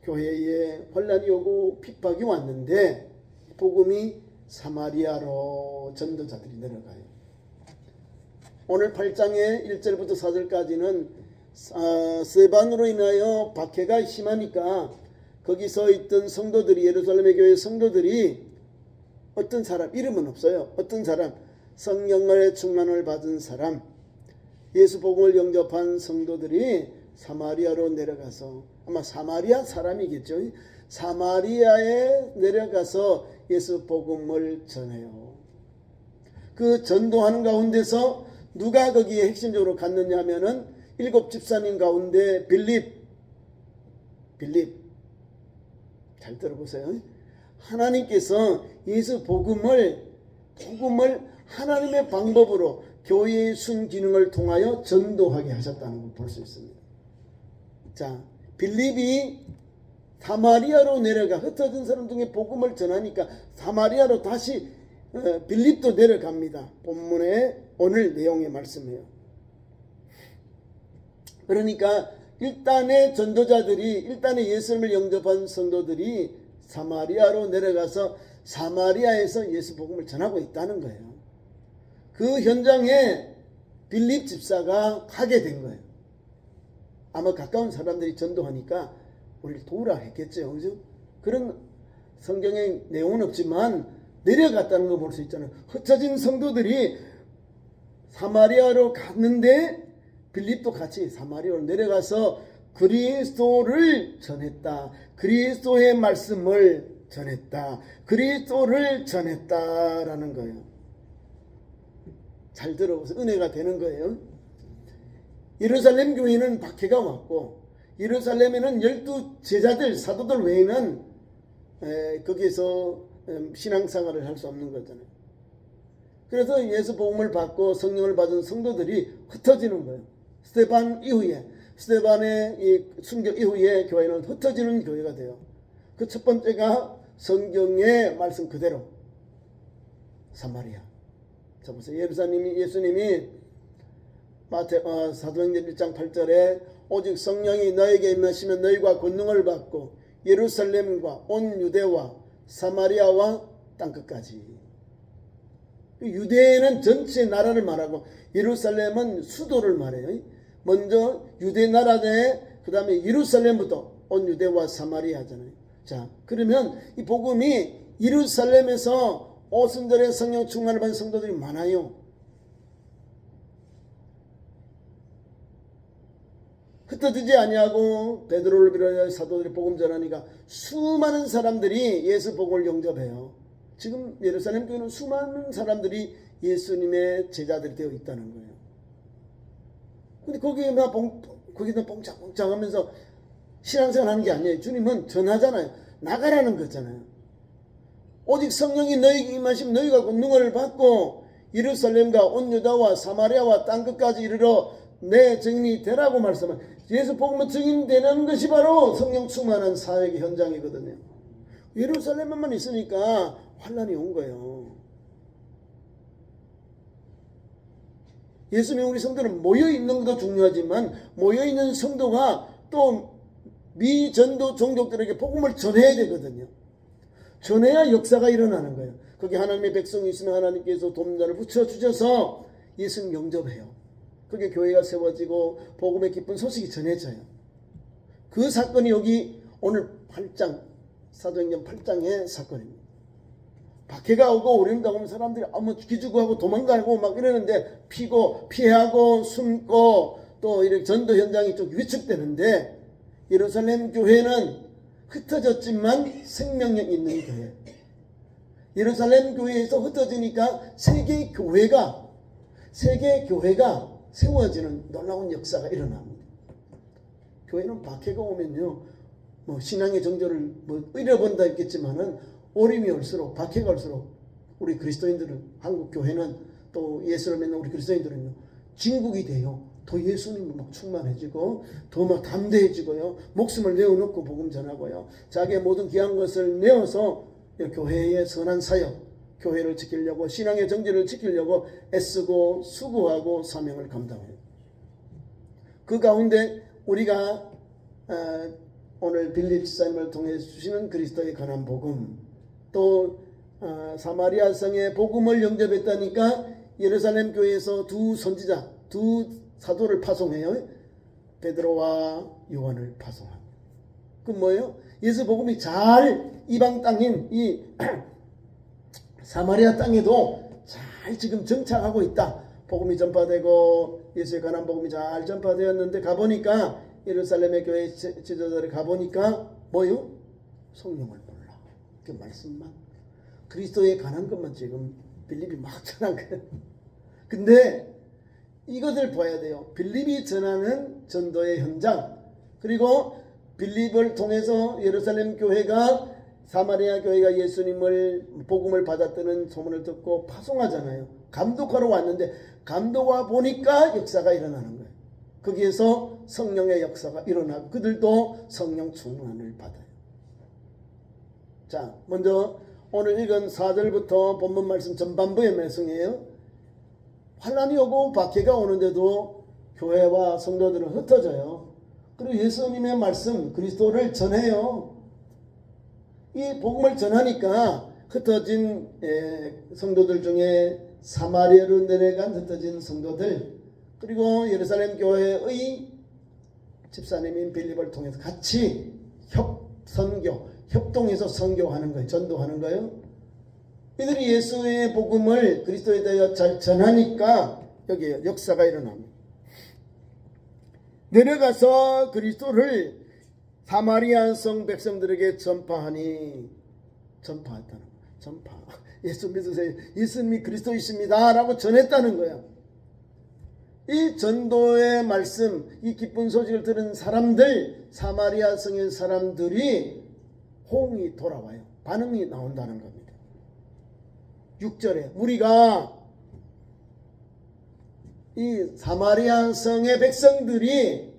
교회에 혼란이 오고 핍박이 왔는데 복음이 사마리아로 전도자들이 내려가요. 오늘 8장의 1절부터 4절까지는 스데반으로 인하여 박해가 심하니까 거기서 있던 성도들이, 예루살렘의 교회 성도들이, 어떤 사람, 이름은 없어요. 어떤 사람, 성령의 충만을 받은 사람, 예수 복음을 영접한 성도들이 사마리아로 내려가서, 아마 사마리아 사람이겠죠. 사마리아에 내려가서 예수 복음을 전해요. 그 전도하는 가운데서 누가 거기에 핵심적으로 갔느냐 하면은 7 집사님 가운데 빌립 잘 들어보세요. 하나님께서 예수 복음을 하나님의 방법으로 교회의 순기능을 통하여 전도하게 하셨다는 걸 볼 수 있습니다. 자, 빌립이 사마리아로 내려가 흩어진 사람 중에 복음을 전하니까 사마리아로 다시 빌립도 내려갑니다. 본문의 오늘 내용의 말씀이에요. 그러니까 일단의 전도자들이, 일단의 예수님을 영접한 성도들이 사마리아로 내려가서 사마리아에서 예수 복음을 전하고 있다는 거예요. 그 현장에 빌립 집사가 가게 된 거예요. 아마 가까운 사람들이 전도하니까 우리를 도우라 했겠죠. 그죠? 그런 성경의 내용은 없지만 내려갔다는 거 볼 수 있잖아요. 흩어진 성도들이 사마리아로 갔는데 빌립도 같이 사마리아로 내려가서 그리스도를 전했다. 그리스도의 말씀을 전했다. 그리스도를 전했다라는 거예요. 잘 들어보세요. 은혜가 되는 거예요. 예루살렘 교회는 박해가 왔고 예루살렘에는 12제자들, 사도들 외에는 거기서 신앙생활을 할 수 없는 거잖아요. 그래서 예수 복음을 받고 성령을 받은 성도들이 흩어지는 거예요. 스데반 이후에, 스데반의 이 순교 이후에 교회는 흩어지는 교회가 돼요. 그 첫 번째가 성경의 말씀 그대로 사마리아. 자 보세요. 예수님이 사도행전 1장 8절에 오직 성령이 너에게 임하시면 너희가 권능을 받고 예루살렘과 온 유대와 사마리아와 땅끝까지. 유대는 전체 나라를 말하고 예루살렘은 수도를 말해요. 먼저 유대 나라에 그 다음에 예루살렘부터 온 유대와 사마리아잖아요. 자, 그러면 이 복음이 예루살렘에서 오순절에 성령 충만을 받은 성도들이 많아요. 흩어지지 아니하고 베드로를 비롯해 사도들이 복음 전하니까 수많은 사람들이 예수 복음을 영접해요. 지금 예루살렘 교회는 수많은 사람들이 예수님의 제자들이 되어 있다는 거예요. 근데 거기서 뽕짝뽕짝 하면서 신앙생활 하는 게 아니에요. 주님은 전하잖아요. 나가라는 거잖아요. 오직 성령이 너희에게 임하시면 너희가 권능을 받고 예루살렘과 온 유다와 사마리아와 땅끝까지 이르러 내 증인이 되라고 말씀한, 예수 복음은 증인되는 것이 바로 성령 충만한 사역의 현장이거든요. 예루살렘만 있으니까 환란이 온 거예요. 예수님 우리 성도는 모여있는 것도 중요하지만 모여있는 성도가 또 미전도 종족들에게 복음을 전해야 되거든요. 전해야 역사가 일어나는 거예요. 거기 하나님의 백성이 있으면 하나님께서 돕자를 붙여주셔서 예수님 영접해요. 그게 교회가 세워지고 복음의 기쁜 소식이 전해져요. 그 사건이 여기 오늘 8장, 사도행전 8장의 사건입니다. 박해가 오고 어려움가 오면 사람들이 기죽어하고 도망가고 막 이러는데 피하고 숨고 또 이렇게 전도 현장이 좀 위축되는데 예루살렘 교회는 흩어졌지만 생명력 있는 교회. 예루살렘 교회에서 흩어지니까 세계 교회가 세워지는 놀라운 역사가 일어납니다. 교회는 박해가 오면요, 신앙의 정조를 잃어본다 했겠지만은 어림이 올수록, 박해가 올수록 우리 그리스도인들은, 한국 교회는 또 예수를 믿는 우리 그리스도인들은요, 진국이 돼요. 더 예수님을 막 충만해지고 더 막 담대해지고요, 목숨을 내어놓고 복음 전하고요, 자기의 모든 귀한 것을 내어서 교회의 선한 사역, 교회를 지키려고, 신앙의 정제를 지키려고 애쓰고 수고하고 사명을 감당해요. 그 가운데 우리가 오늘 빌립 집사님을 통해 주시는 그리스도에 관한 복음, 또 사마리아 성에 복음을 영접했다니까 예루살렘 교회에서 두 선지자, 두 사도를 파송해요. 베드로와 요한을 파송합니다. 그 뭐예요? 예수 복음이 잘 이방 땅인 이 사마리아 땅에도 잘 지금 정착하고 있다. 복음이 전파되고 예수에 관한 복음이 잘 전파되었는데 가보니까 예루살렘의 교회 지도자들이 가보니까 뭐요? 성령을 몰라. 그 말씀만 그리스도에 관한 것만 지금 빌립이 막 전한 거예요. 근데 이것을 봐야 돼요. 빌립이 전하는 전도의 현장, 그리고 빌립을 통해서 예루살렘 교회가 사마리아 교회가 예수님을 복음을 받았다는 소문을 듣고 파송하잖아요. 감독하러 왔는데 감독와 보니까 역사가 일어나는 거예요. 거기에서 성령의 역사가 일어나고 그들도 성령 충만을 받아요. 자, 먼저 오늘 읽은 4절부터 본문 말씀 전반부의 말씀이에요. 환난이 오고 박해가 오는데도 교회와 성도들은 흩어져요. 그리고 예수님의 말씀 그리스도를 전해요. 이 복음을 전하니까 흩어진 성도들 중에 사마리아로 내려간 흩어진 성도들, 그리고 예루살렘 교회의 집사님인 빌립을 통해서 같이 협동해서 선교하는 거예요. 전도하는 거예요. 이들이 예수의 복음을 그리스도에 대하여 잘 전하니까 여기에 역사가 일어납니다. 내려가서 그리스도를 사마리아 성 백성들에게 전파하니, 전파했다는 거예요. 전파. 예수 믿으세요. 예수님이 그리스도이십니다. 라고 전했다는 거예요. 이 전도의 말씀, 이 기쁜 소식을 들은 사람들, 사마리아 성의 사람들이 호응이 돌아와요. 반응이 나온다는 겁니다. 6절에 우리가 이 사마리아 성의 백성들이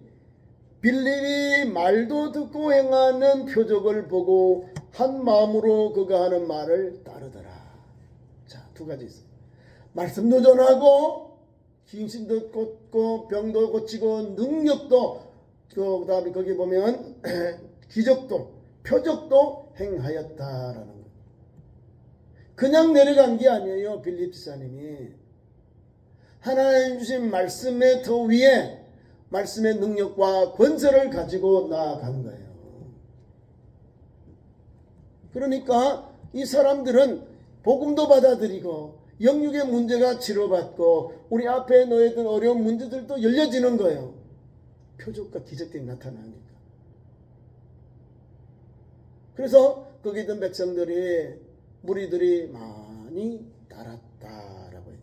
빌립이 말도 듣고 행하는 표적을 보고 한 마음으로 그가 하는 말을 따르더라. 자, 두 가지 있어요. 말씀도 전하고 귀신도 꽂고 병도 고치고 능력도, 그 다음에 거기 보면 기적도 표적도 행하였다라는 거예요. 그냥 내려간 게 아니에요. 빌립 지사님이 하나님 주신 말씀의 터 위에 말씀의 능력과 권세를 가지고 나아간 거예요. 그러니까 이 사람들은 복음도 받아들이고 영육의 문제가 치료받고 우리 앞에 놓여있던 어려운 문제들도 열려지는 거예요. 표적과 기적들이 나타나니까. 그래서 거기 있던 백성들이, 무리들이 많이 따랐다라고 해요.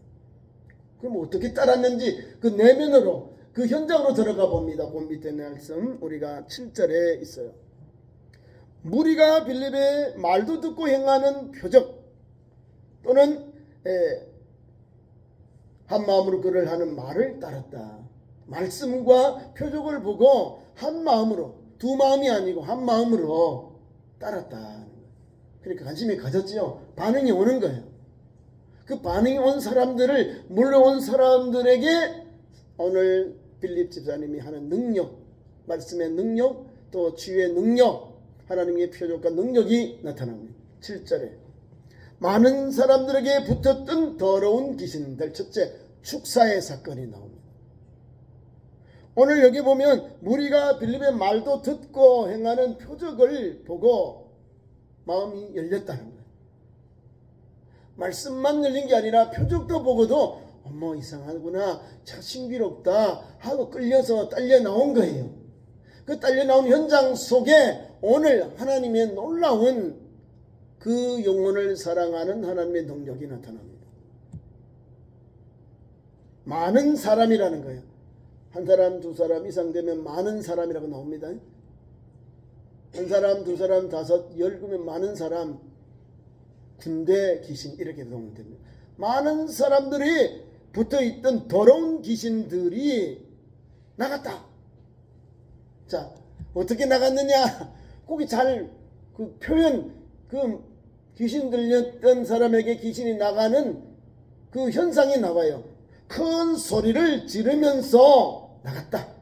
그럼 어떻게 따랐는지 그 내면으로, 그 현장으로 들어가 봅니다. 그 밑에 말씀 우리가 7절에 있어요. 무리가 빌립의 말도 듣고 행하는 표적 또는 한 마음으로 그를 하는 말을 따랐다. 말씀과 표적을 보고 한 마음으로, 두 마음이 아니고 한 마음으로 따랐다. 그러니까 관심이 가졌지요. 반응이 오는 거예요. 그 반응이 온 사람들을, 물려온 사람들에게 오늘 빌립 집사님이 하는 능력, 말씀의 능력, 또 치유의 능력, 하나님의 표적과 능력이 나타납니다. 7절에 많은 사람들에게 붙었던 더러운 귀신들, 첫째 축사의 사건이 나옵니다. 오늘 여기 보면 무리가 빌립의 말도 듣고 행하는 표적을 보고 마음이 열렸다는 거예요. 말씀만 열린 게 아니라 표적도 보고도 어머 이상하구나, 참 신비롭다 하고 끌려서 딸려 나온 거예요. 그 딸려 나온 현장 속에 오늘 하나님의 놀라운 그 영혼을 사랑하는 하나님의 능력이 나타납니다. 많은 사람이라는 거예요. 한 사람, 두 사람 이상 되면 많은 사람이라고 나옵니다. 한 사람, 두 사람, 다섯, 열 그러면 많은 사람, 군대 귀신 이렇게 보면 됩니다. 많은 사람들이 붙어있던 더러운 귀신들이 나갔다. 자, 어떻게 나갔느냐? 거기 잘 그 표현, 그 귀신 들렸던 사람에게 귀신이 나가는 그 현상이 나와요. 큰 소리를 지르면서 나갔다.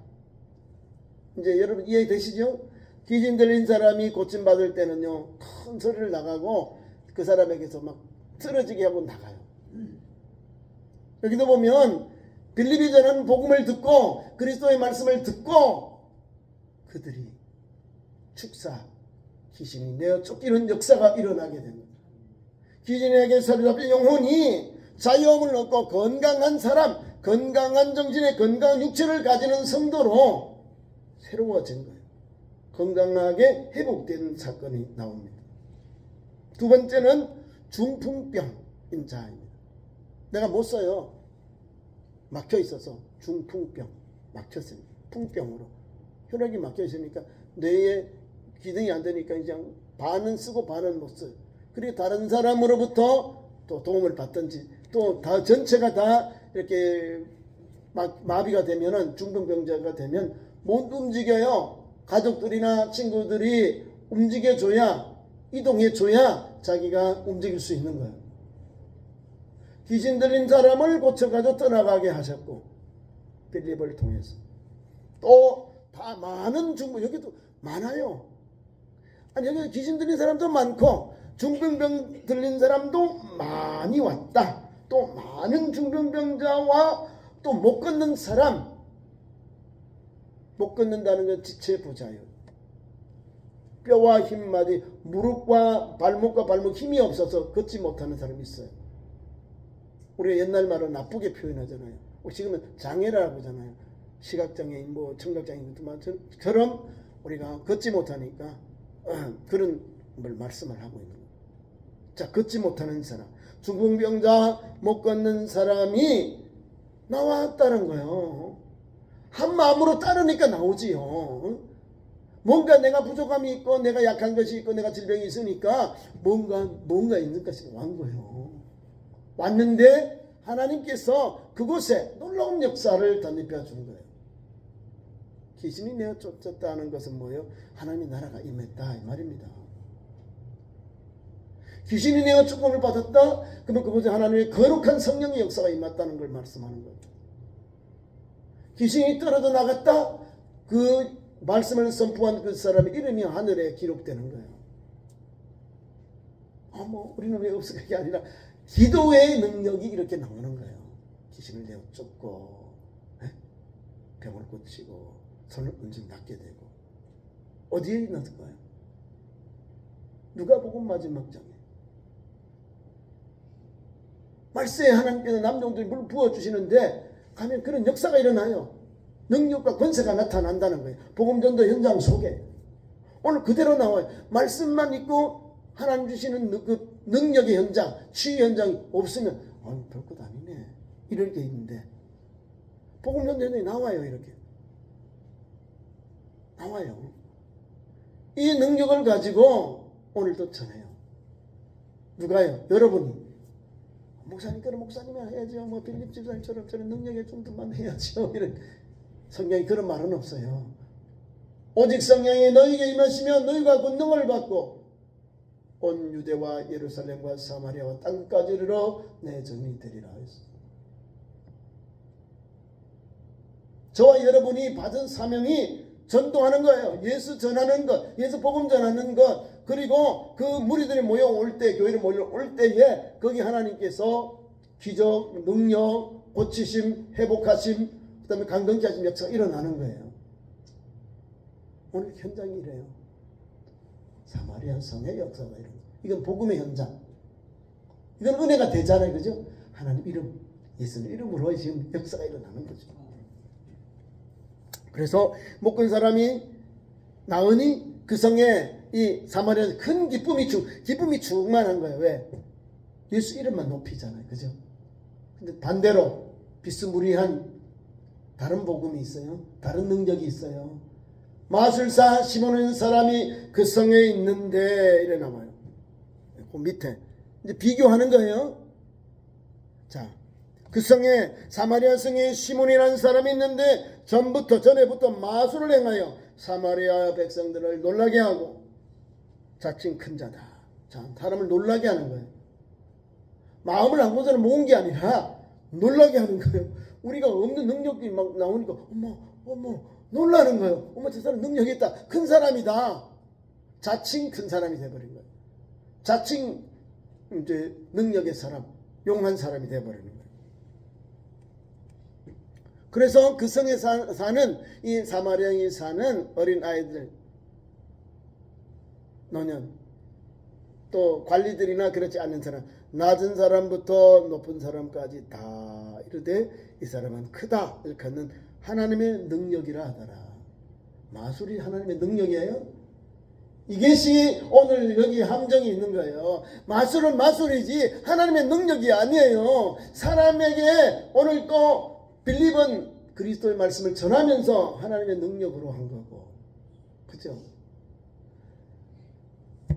이제 여러분 이해되시죠? 귀신 들린 사람이 고침받을 때는요, 큰 소리를 나가고 그 사람에게서 막 쓰러지게 하고 나가요. 여기도 보면 빌립이 전하는 복음을 듣고 그리스도의 말씀을 듣고 그들이 축사, 귀신이 내어 쫓기는 역사가 일어나게 됩니다. 귀신에게 사로잡힌 영혼이 자유함을 얻고 건강한 사람, 건강한 정신에 건강한 육체를 가지는 성도로 새로워진 거예요. 건강하게 회복된 사건이 나옵니다. 두 번째는 중풍병인 자입니다. 내가 못 써요. 막혀 있어서 중풍병, 막혔습니다. 풍병으로 혈액이 막혀 있으니까 뇌에 기능이 안 되니까 그냥 반은 쓰고 반은 못 써요. 그리고 다른 사람으로부터 또 도움을 받든지 또 다 전체가 다 이렇게 마비가 되면은 중풍병자가 되면 못 움직여요. 가족들이나 친구들이 움직여줘야, 이동해줘야 자기가 움직일 수 있는 거예요. 귀신 들린 사람을 고쳐가지고 떠나가게 하셨고, 빌립을 통해서 또 다 많은 여기도 많아요. 아니, 여기 귀신 들린 사람도 많고 중풍병 들린 사람도 많이 왔다. 또 많은 중풍병자와 또 못 걷는 사람, 못 걷는다는 건 지체부자예요. 뼈와 힘마디, 무릎과 발목과 발목 힘이 없어서 걷지 못하는 사람이 있어요. 우리가 옛날 말로 나쁘게 표현하잖아요. 지금은 장애라고 하잖아요. 시각장애인, 청각장애인처럼 우리가 걷지 못하니까 그런 걸 말씀을 하고 있는 거예요. 자, 걷지 못하는 사람, 중풍병자, 못 걷는 사람이 나왔다는 거예요. 한 마음으로 따르니까 나오지요. 뭔가 내가 부족함이 있고 내가 약한 것이 있고 내가 질병이 있으니까 뭔가 있는 것이 온 거예요. 왔는데 하나님께서 그곳에 놀라운 역사를 덧입혀 준 거예요. 귀신이 내어 쫓았다는 것은 뭐예요? 하나님의 나라가 임했다 이 말입니다. 귀신이 내어 축복을 받았다? 그러면 그곳에 하나님의 거룩한 성령의 역사가 임했다는 걸 말씀하는 거예요. 귀신이 떨어져 나갔다? 그 말씀을 선포한 그 사람의 이름이 하늘에 기록되는 거예요. 우리는 왜 없을까? 그게 아니라 기도의 능력이 이렇게 나오는 거예요. 귀신을 내어 쫓고 병을 고치고 손을 언제 낫게 되고. 어디에 있는가요? 누가복음 마지막 장에 말세에 하나님께서 남종들이 물 부어주시는데 가면 그런 역사가 일어나요. 능력과 권세가 나타난다는 거예요. 복음전도 현장 속에 오늘 그대로 나와요. 말씀만 있고 하나님 주시는 그 능력의 현장, 치유 현장이 없으면 별것 아니네 이럴 게 있는데 복음전도 현장이 나와요. 이렇게 나와요. 이 능력을 가지고 오늘도 전해요. 누가요? 여러분이. 목사님께는 목사님이 해야죠. 빌립 집사님처럼 저런 능력의 정도만 해야죠. 이런 성경에 그런 말은 없어요. 오직 성령이 너희에게 임하시면 너희가 권능을 받고 온 유대와 예루살렘과 사마리아와 땅까지 이르러 내 증인이 되리라 했어요. 저와 여러분이 받은 사명이 전도하는 거예요. 예수 전하는 것, 예수 복음 전하는 것, 그리고 그 무리들이 모여올 때, 교회를 모여올 때에 거기 하나님께서 기적, 능력, 고치심, 회복하심, 그 다음에 강건케 하심 역사가 일어나는 거예요. 오늘 현장이 이래요. 사마리아 성의 역사가 이런 거예요. 이건 복음의 현장. 이건 은혜가 되잖아요. 그죠? 하나님 이름, 예수님 이름으로 지금 역사가 일어나는 거죠. 그래서 못 건 사람이 나으니 그 성에 이 사마리아에서 큰 기쁨이 충만한 거예요. 왜? 예수 이름만 높이잖아요. 그죠? 근데 반대로 비스무리한 다른 복음이 있어요. 다른 능력이 있어요. 마술사 시몬이라는 사람이 그 성에 있는데 이래 나와요. 그 밑에 이제 비교하는 거예요. 자, 그 성에 사마리아 성에 시몬이라는 사람이 있는데 전에부터 마술을 행하여 사마리아 백성들을 놀라게 하고 자칭 큰 자다. 자, 사람을 놀라게 하는 거예요. 마음을 한 곳으로 모은 게 아니라 놀라게 하는 거예요. 우리가 없는 능력이 막 나오니까 어머 놀라는 거예요. 어머, 저 사람 능력이 있다. 큰 사람이다. 자칭 큰 사람이 돼버린 거예요. 자칭 이제 능력의 사람, 용한 사람이 돼버리는 거예요. 그래서 그 성에 사는 이 사마리아에 사는 어린 아이들, 노년, 또 관리들이나 그렇지 않는 사람, 낮은 사람부터 높은 사람까지 다 이르되 이 사람은 크다 일컫는 하나님의 능력이라 하더라. 마술이 하나님의 능력이에요? 이것이 오늘 여기 함정이 있는 거예요. 마술은 마술이지 하나님의 능력이 아니에요. 사람에게 오늘 또 빌립은 그리스도의 말씀을 전하면서 하나님의 능력으로 한 거고, 그죠?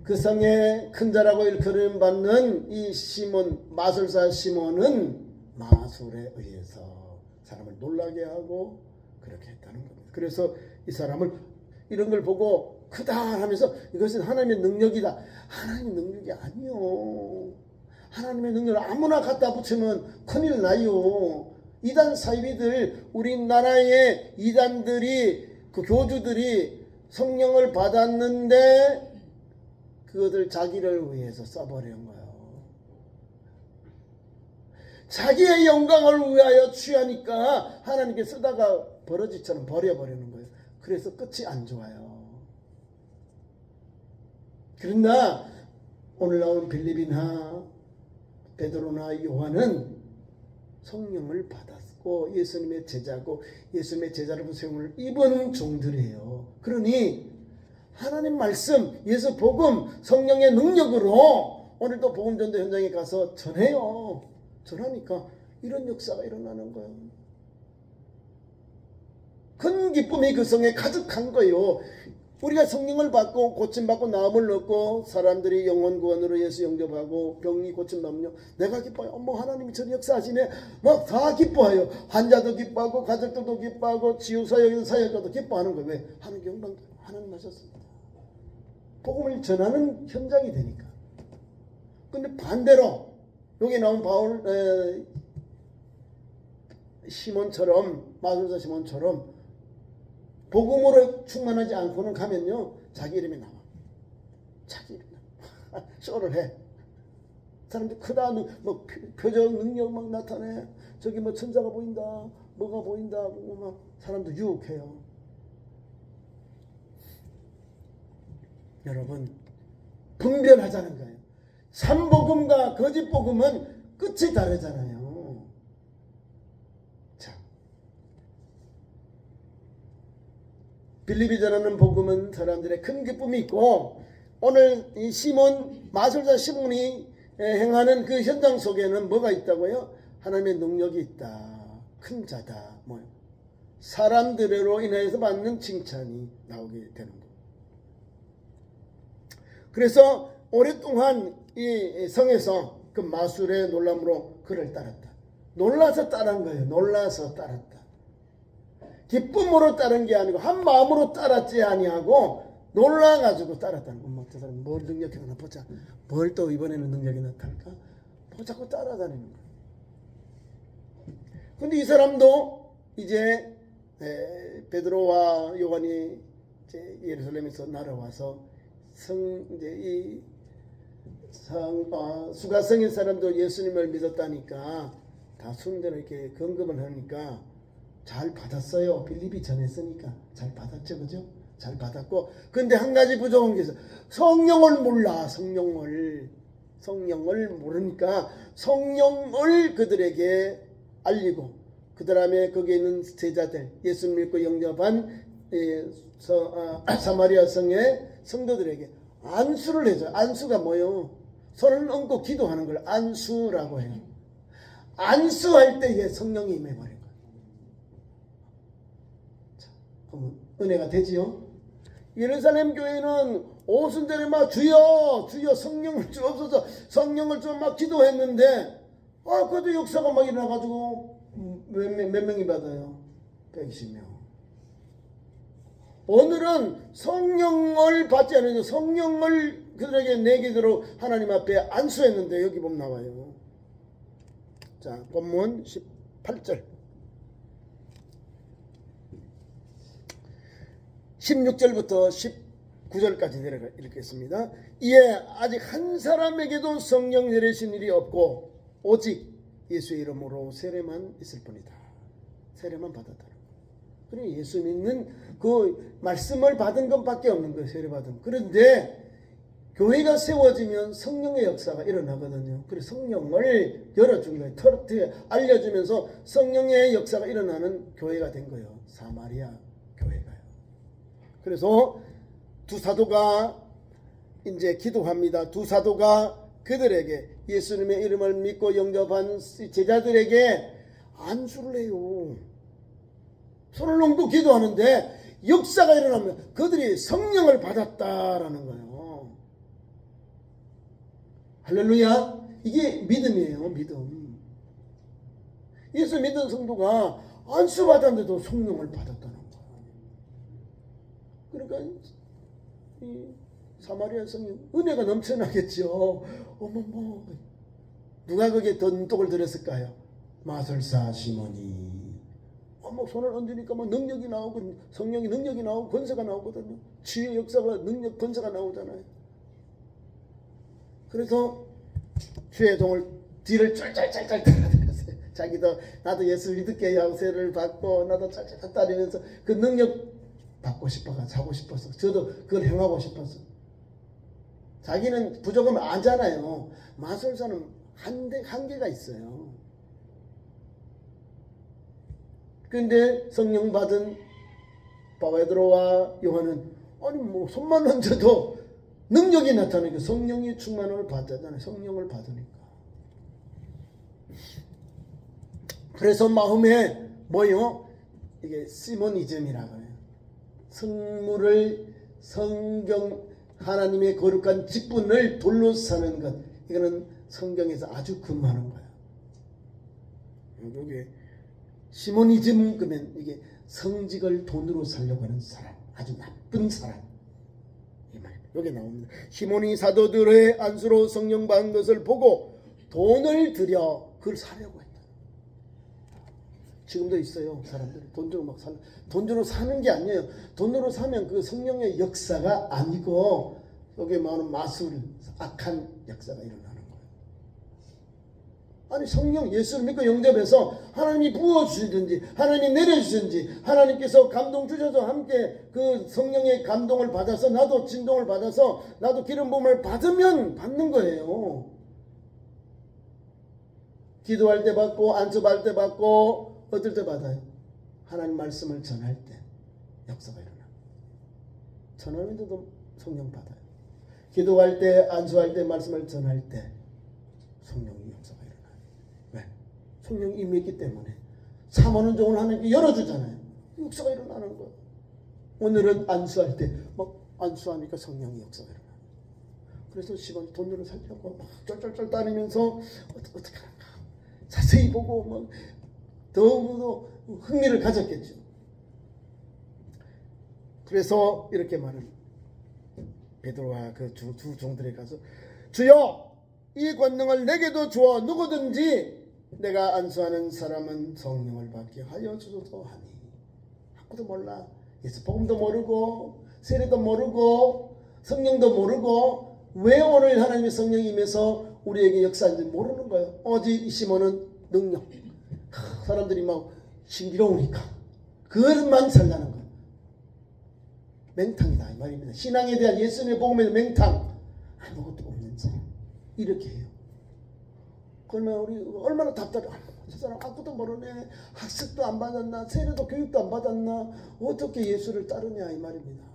그 성에 큰 자라고 일컬음 받는 이 시몬, 마술사 시몬은 마술에 의해서 사람을 놀라게 하고 그렇게 했다는 겁니다. 그래서 이 사람을 이런 걸 보고 크다 하면서 이것은 하나님의 능력이다. 하나님의 능력이 아니요. 하나님의 능력을 아무나 갖다 붙이면 큰일 나요. 이단 사이비들, 우리나라의 이단들이, 그 교주들이 성령을 받았는데 그것을 자기를 위해서 써버린 거예요. 자기의 영광을 위하여 취하니까 하나님께 쓰다가 버러지처럼 버려버리는 거예요. 그래서 끝이 안 좋아요. 그러나 오늘 나온 빌립이나 베드로나 요한은 성령을 받았고 예수님의 제자고 예수님의 제자로 세움을 입은 종들이에요. 그러니 하나님 말씀, 예수 복음, 성령의 능력으로 오늘도 복음전도 현장에 가서 전해요. 전하니까 이런 역사가 일어나는 거예요. 큰 기쁨이 그 성에 가득한 거예요. 우리가 성령을 받고 고침받고 나음을 얻고 사람들이 영혼 구원으로 예수 영접하고 병이 고침받으며 내가 기뻐요. 어머, 하나님이 전 역사하시네. 막 다 기뻐해요. 환자도 기뻐하고 가족들도 기뻐하고 지옥사역에서 사역자도 기뻐하는 거예요. 왜? 하나님 영광, 하나님 하셨습니다. 복음을 전하는 현장이 되니까. 근데 반대로 여기 나온 바울 시몬처럼, 마술사 시몬처럼 복음으로 충만하지 않고는 가면요, 자기 이름이 나와. 자기 이름이 나와. 쇼를 해. 사람들이 크다, 뭐 표정 능력 막 나타내. 저기 뭐 천사가 보인다, 뭐가 보인다, 막 사람도 유혹해요. 여러분, 분별하자는 거예요. 참복음과 거짓복음은 끝이 다르잖아요. 빌립이 전하는 복음은 사람들의 큰 기쁨이 있고, 오늘 이 시몬, 마술사 시몬이 행하는 그 현장 속에는 뭐가 있다고요? 하나님의 능력이 있다. 큰 자다. 뭐요? 사람들로 인해서 받는 칭찬이 나오게 되는 거. 그래서 오랫동안 이 성에서 그 마술의 놀람으로 그를 따랐다. 놀라서 따른 거예요. 놀라서 따랐다. 기쁨으로 따른 게 아니고 한 마음으로 따랐지 아니하고 놀라가지고 따랐다는 거. 저 사람 뭘 능력이 나나 보자. 뭘 또 이번에는 능력이 나타날까? 자꾸 따라다니는 거예요. 근데 이 사람도 이제 베드로와 요한이 이제 예루살렘에서 날아와서 수가성의 사람도 예수님을 믿었다니까 다 순대로 이렇게 건급을 하니까 잘 받았어요. 빌립이 전했으니까 잘 받았죠, 그죠? 잘 받았고, 근데 한 가지 부족한 게 있어. 성령을 몰라. 성령을 모르니까 성령을 그들에게 알리고, 그 다음에 거기에 있는 제자들, 예수 믿고 영접한 사마리아 성의 성도들에게 안수를 해줘요. 안수가 뭐요? 손을 얹고 기도하는 걸 안수라고 해요. 안수할 때에 성령이 임해버린 거예요. 자, 그러면 은혜가 되지요? 예루살렘 교회는 오순절에 막 주여 성령을 주옵소서, 성령을 좀 막 기도했는데 그래도 역사가 막 일어나가지고 몇 명이 받아요? 120명. 오늘은 성령을 받지 않아요. 성령을 그들에게 내기도록 하나님 앞에 안수했는데 여기 보면 나와요. 자, 본문 18절. 16절부터 19절까지 내려가 읽겠습니다. 이에 아직 한 사람에게도 성령 내리신 일이 없고 오직 예수의 이름으로 세례만 있을 뿐이다. 세례만 받았다는 거예요. 그래 예수 믿는 그 말씀을 받은 것밖에 없는 거예요. 세례 받은. 그런데 교회가 세워지면 성령의 역사가 일어나거든요. 그래서 성령을 열어준 거예요. 터르트에 알려주면서 성령의 역사가 일어나는 교회가 된 거예요. 사마리아 교회가요. 그래서 두 사도가 이제 기도합니다. 두 사도가 그들에게 예수님의 이름을 믿고 영접한 제자들에게 안수를 해요. 손을 놓고 기도하는데 역사가 일어나면 그들이 성령을 받았다라는 거예요. 할렐루야. 이게 믿음이에요. 믿음. 예수 믿는 성도가 안수 받았는데도 성령을 받았다는 거예요. 그러니까 이 사마리아 성령 은혜가 넘쳐나겠죠. 어머 누가 거기에 돈독을 들였을까요? 마술사 시몬이. 어머 손을 얹으니까 막 능력이 나오고 성령의 능력이 나오고 권세가 나오거든요. 치유의 역사가 능력 권세가 나오잖아요. 그래서 주의 종을 뒤를 짤짤짤짤 따라다녔어요. 자기도 나도 예수 믿을게 양세를 받고 나도 짤짤 따르면서 그 능력 받고 싶어가 하고 싶어서 저도 그걸 행하고 싶어서. 자기는 부족하면 아잖아요. 마술사는 한계가 있어요. 그런데 성령 받은 베드로와 요한은 아니 뭐 손만 얹어도 능력이 나타나니까 성령의 충만을 받잖아요. 성령을 받으니까. 그래서 마음에 뭐요? 이게 시모니즘이라고 해요. 성물을 성경 하나님의 거룩한 직분을 돌로 사는 것. 이거는 성경에서 아주 금하는 거예요. 여기 시모니즘 그러면 이게 성직을 돈으로 살려고 하는 사람. 아주 나쁜 사람. 여기 나옵니다. 시몬이 사도들의 안수로 성령 받은 것을 보고 돈을 들여 그걸 사려고 했다. 지금도 있어요. 사람들이 돈 주고 막 사는. 돈 주고 사는 게 아니에요. 돈으로 사면 그 성령의 역사가 아니고 여기 말하는 마술, 악한 역사가 일어나는 거예요. 아니 성령 예수를 믿고 영접해서 하나님이 부어주시든지 하나님이 내려주시든지 하나님께서 감동 주셔서 함께 그 성령의 감동을 받아서 나도 진동을 받아서 나도 기름 부음을 받으면 받는 거예요. 기도할 때 받고 안수받을 때 받고 어떨 때 받아요? 하나님 말씀을 전할 때 역사가 일어나. 전하는데도 성령 받아요. 기도할 때 안수할 때 말씀을 전할 때 성령이 역사가 일어나요. 왜? 성령이 임했기 때문에 사모하는 종을 하나님께 열어주잖아요. 역사가 일어나는 거예요. 오늘은 안수할 때 막 안수하니까 성령이 역사가 일어나요. 그래서 시몬이 돈으로 살려고 막 쩔쩔쩔 따르면서 어떻게 하는가 자세히 보고 막 더욱더 흥미를 가졌겠죠. 그래서 이렇게 말합니다. 베드로와 그 두 종들에 가서 주여 이 권능을 내게도 주어 누구든지 내가 안수하는 사람은 성령을 받게 하여 주소서 하니. 아무도 몰라. 예수 복음도 모르고 세례도 모르고 성령도 모르고 왜 오늘 하나님의 성령이 임해서 우리에게 역사한지 모르는 거예요. 오직 이 시몬은 능력. 사람들이 막 신기로우니까 그것만 살라는 거예요. 맹탕이다 이 말입니다. 신앙에 대한 예수님의 복음의 맹탕. 아무것도 없는 사람 이렇게 해요. 그러면 우리 얼마나 답답해. 저 사람 아무것도 모르네. 학습도 안 받았나 세례도 교육도 안 받았나 어떻게 예수를 따르냐 이 말입니다.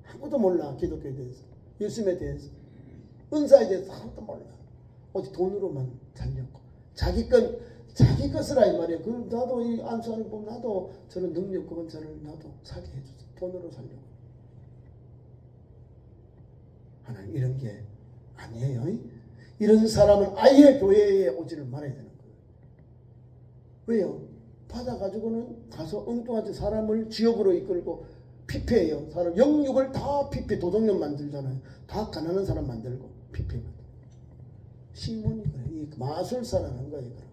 아무것도 몰라. 기독교에 대해서 예수님에 대해서 은사에 대해서 아무것도 몰라. 오직 돈으로만 살려고 자기 것을 이 말이에요. 그 나도 이 안수하는 거 보면 나도 저런 능력 그건 저를 나도 살게 해주세요. 돈으로 살려고. 하나님 이런 게 아니에요. 이런 사람은 아예 교회에 오지를 말아야 되는 거예요. 왜요? 받아가지고는 가서 엉뚱하게 사람을 지옥으로 이끌고 피폐해요. 사람 영육을 다 피폐 도둑년 만들잖아요. 다 가난한 사람 만들고 피폐 만들고. 시몬이 그래요. 이 마술사라는 거예요.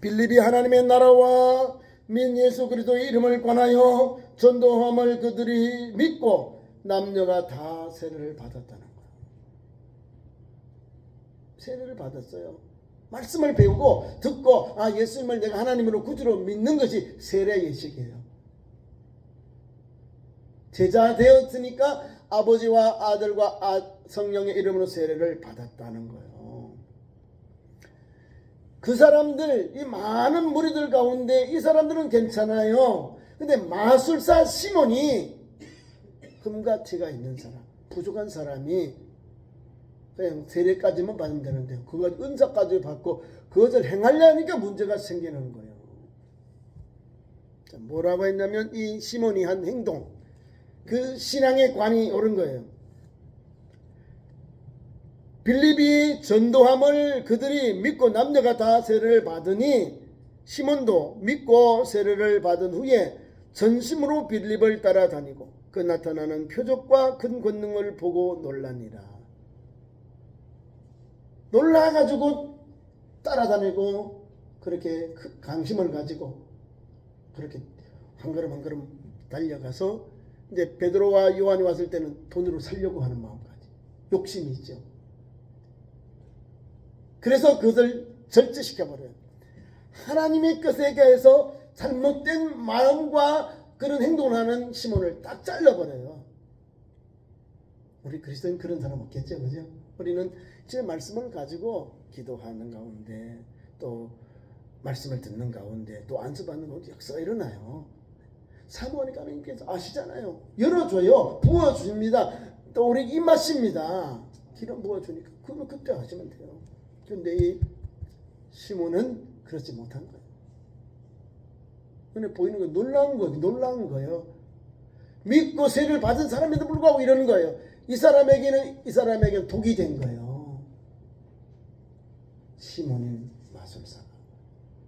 빌립이 하나님의 나라와 민 예수 그리스도의 이름을 관하여 전도함을 그들이 믿고 남녀가 다 세례를 받았다는 거예요. 세례를 받았어요. 말씀을 배우고 듣고 예수님을 내가 하나님으로 구주로 믿는 것이 세례 예식이에요. 제자 되었으니까 아버지와 아들과 성령의 이름으로 세례를 받았다는 거예요. 그 사람들, 이 많은 무리들 가운데 이 사람들은 괜찮아요. 근데 마술사 시몬이 금과 티가 있는 사람, 부족한 사람이 그냥 세례까지만 받으면 되는데 그걸 은사까지 받고 그것을 행하려니까 문제가 생기는 거예요. 자, 뭐라고 했냐면 이 시몬이 한 행동, 그 신앙의 관이 옳은 거예요. 빌립이 전도함을 그들이 믿고 남녀가 다 세례를 받으니 시몬도 믿고 세례를 받은 후에 전심으로 빌립을 따라다니고 그 나타나는 표적과 큰 권능을 보고 놀라니라. 놀라가지고 따라다니고 그렇게 강심을 가지고 그렇게 한 걸음 한 걸음 달려가서 이제 베드로와 요한이 왔을 때는 돈으로 살려고 하는 마음까지 욕심이 있죠. 그래서 그것을 절제시켜버려요. 하나님의 것에 대해서 잘못된 마음과 그런 행동을 하는 시몬을 딱 잘라버려요. 우리 그리스도인 그런 사람 없겠죠, 그죠? 우리는 제 말씀을 가지고 기도하는 가운데 또 말씀을 듣는 가운데 또 안수받는 가운데 역사가 일어나요. 사모하니까 하나님께서 아시잖아요. 열어줘요. 부어줍니다. 또 우리 입맛입니다. 기름 부어주니까 그러면 그때 하시면 돼요. 그런데 이 시몬은 그렇지 못한 거예요. 눈에 보이는 거 놀라운 거예요. 믿고 세례를 받은 사람에도 불구하고 이러는 거예요. 이 사람에게는 독이 된 거예요. 시몬인 마술사가.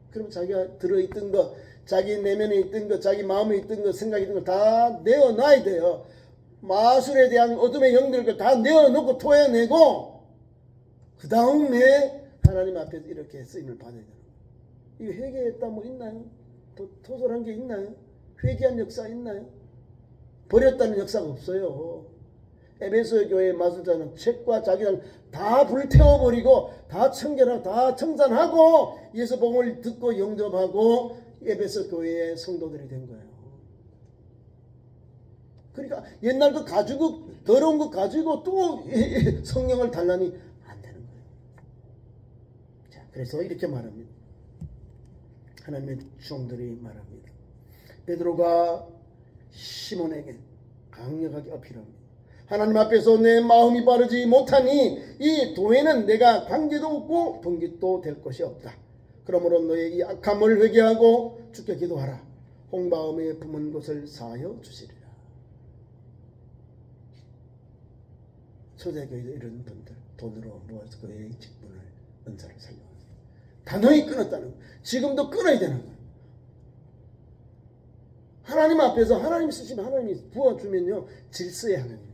그럼 자기가 들어있던 거, 자기 내면에 있던 거, 자기 마음에 있던 거, 생각에 있던 거 다 내어놔야 돼요. 마술에 대한 어둠의 영들을 다 내어놓고 토해내고 그 다음에 하나님 앞에서 이렇게 쓰임을 받아야 돼요. 이거 회개했다 뭐 있나요? 토설한 게 있나요? 회개한 역사 있나요? 버렸다는 역사가 없어요. 에베소 교회의 마술자는 책과 자기를 다 불태워버리고 다 청결하고 다 청산하고 예수 복음을 듣고 영접하고 에베소 교회의 성도들이 된 거예요. 그러니까 옛날 거 가지고 더러운 거 가지고 또 성령을 달라니 안 되는 거예요. 자, 그래서 이렇게 말합니다. 하나님의 종들이 말합니다. 베드로가 시몬에게 강력하게 어필합니다. 하나님 앞에서 내 마음이 바르지 못하니 이 도에는 내가 관계도 없고 분깃도 될 것이 없다. 그러므로 너의 이 악함을 회개하고 주께 기도하라. 홍마음에 품은 것을 사하여 주시리라. 초대교회도 이런 분들 돈으로 모아서 그의 직분을 은사를 살려가지고 단호히 끊었다는 거예요. 지금도 끊어야 되는 거예요. 하나님 앞에서 하나님 쓰시면 하나님이 부어주면요 질서의 하나님이요.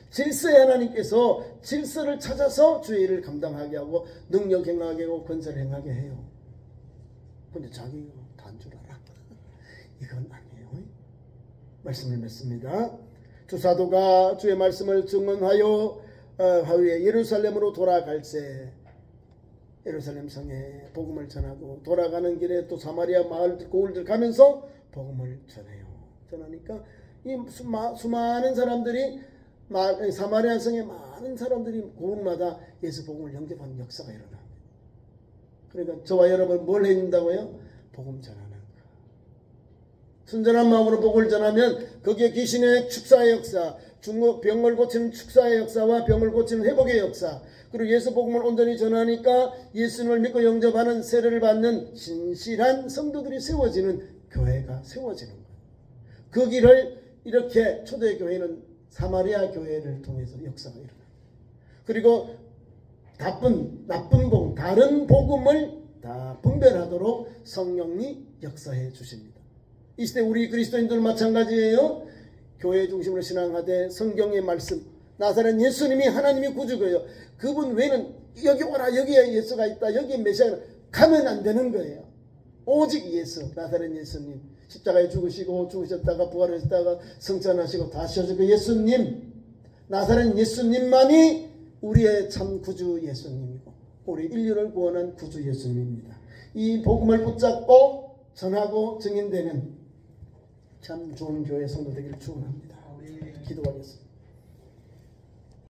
질서의 하나님께서 질서를 찾아서 주의 일을 감당하게 하고 능력 행하게 하고 권세를 행하게 해요. 근데 자기가 단 줄 알아. 이건 아니에요. 말씀을 맺습니다. 주 사도가 주의 말씀을 증언하여 하루에 예루살렘으로 돌아갈새 예루살렘 성에 복음을 전하고 돌아가는 길에 또 사마리아 마을들 고을들 가면서 복음을 전해요. 전하니까 이 수많은 사람들이 사마리아 성에 많은 사람들이 고을마다 예수 복음을 영접하는 역사가 일어납니다. 그러니까 저와 여러분 뭘 해야 된다고요? 복음 전하는 거. 순전한 마음으로 복음을 전하면 거기에 귀신의 축사의 역사, 병을 고치는 축사의 역사와 병을 고치는 회복의 역사, 그리고 예수 복음을 온전히 전하니까 예수님을 믿고 영접하는 세례를 받는 신실한 성도들이 세워지는 교회가 세워지는 거예요. 그 길을 이렇게 초대교회는 사마리아 교회를 통해서 역사가 일어나요. 그리고 나쁜 복음, 다른 복음을 다 분별하도록 성령이 역사해 주십니다. 이 시대 우리 그리스도인들 마찬가지예요. 교회 중심으로 신앙하되 성경의 말씀, 나사렛 예수님이 하나님의 구주고요. 그분 외에는 여기 오라, 여기에 예수가 있다, 여기에 메시아가 가면 안 되는 거예요. 오직 예수, 나사렛 예수님, 십자가에 죽으시고 죽으셨다가 부활하셨다가 성천하시고 다시 오실 그 예수님, 나사렛 예수님만이 우리의 참 구주 예수님이고 우리 인류를 구원한 구주 예수님입니다. 이 복음을 붙잡고 전하고 증인되는 참 좋은 교회 성도 되기를 축원합니다. 기도하겠습니다.